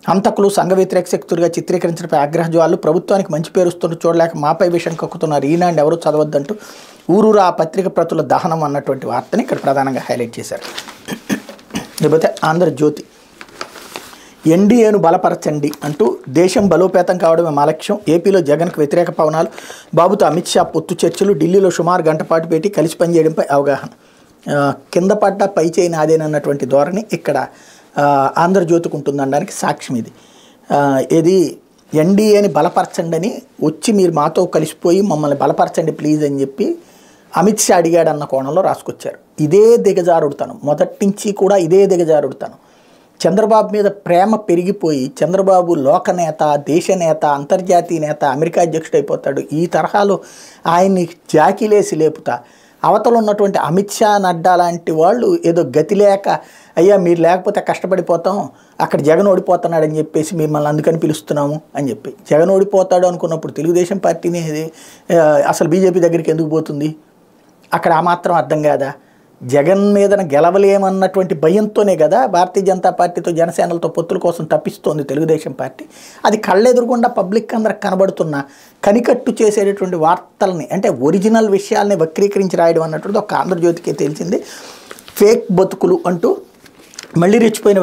హంతకులు సంఘ వ్యతిరేక శక్తులుగా చిత్రీకరించడంపై ఆగ్రహజ్వాలు ప్రభుత్వానికి మంచి పేరు వస్తుంటూ చూడలేక మాపై విషయం కక్కుతున్నారు, ఈనాడు ఎవరు చదవద్దంటూ ఊరూరు ఆ పత్రిక ప్రతుల దహనం అన్నటువంటి వార్తని ఇక్కడ ప్రధానంగా హైలైట్ చేశారు. లేకపోతే ఆంధ్రజ్యోతి, ఎన్డీఏను బలపరచండి అంటూ దేశం బలోపేతం కావడమే మా లక్ష్యం, ఏపీలో జగన్కు వ్యతిరేక పవనాలు, బాబుతో అమిత్ షా పొత్తు చర్చలు, ఢిల్లీలో సుమారు గంట పాటు పెట్టి కలిసి పనిచేయడంపై అవగాహన. కింద పడ్డ పై చేయి నాదేనన్నటువంటి ధోరణి ఇక్కడ ఆంధ్రజ్యోతికి ఉంటుందనడానికి సాక్ష్యం ఇది. ఇది ఎన్డీఏని బలపరచండి అని వచ్చి మీరు మాతో కలిసిపోయి మమ్మల్ని బలపరచండి ప్లీజ్ అని చెప్పి అమిత్ షా అడిగాడన్న కోణంలో రాసుకొచ్చారు. ఇదే దిగజారుడుతాను, మొదటి నుంచి కూడా ఇదే దిగజారుడుతాను. చంద్రబాబు మీద ప్రేమ పెరిగిపోయి చంద్రబాబు లోకనేత, దేశనేత, అంతర్జాతీయ నేత, అమెరికా అధ్యక్షుడు అయిపోతాడు. ఈ తరహాలో ఆయన్ని జాకీలేసి లేపుతా అవతల ఉన్నటువంటి అమిత్ షా, నడ్డా లాంటి వాళ్ళు ఏదో గతి లేక అయ్యా మీరు లేకపోతే కష్టపడిపోతాం, అక్కడ జగన్ ఓడిపోతున్నాడని చెప్పేసి మిమ్మల్ని అందుకని పిలుస్తున్నాము అని చెప్పి, జగన్ ఓడిపోతాడు అనుకున్నప్పుడు తెలుగుదేశం పార్టీని అసలు బీజేపీ దగ్గరికి ఎందుకు పోతుంది? అక్కడ ఆ మాత్రం అర్థం కాదా? జగన్ మీదన గెలవలేమన్నటువంటి భయంతోనే కదా భారతీయ జనతా పార్టీతో జనసేనలతో పొత్తుల కోసం తప్పిస్తోంది తెలుగుదేశం పార్టీ. అది కళ్ళెదురుగుండా పబ్లిక్ అందరికి కనబడుతున్న కనికట్టు చేసేటటువంటి వార్తల్ని, అంటే ఒరిజినల్ విషయాల్ని వక్రీకరించి రాయడం అన్నటువంటిది ఒక ఆంధ్రజ్యోతికే తెలిసింది. ఫేక్ బతుకులు అంటూ మళ్ళీ రెచ్చిపోయిన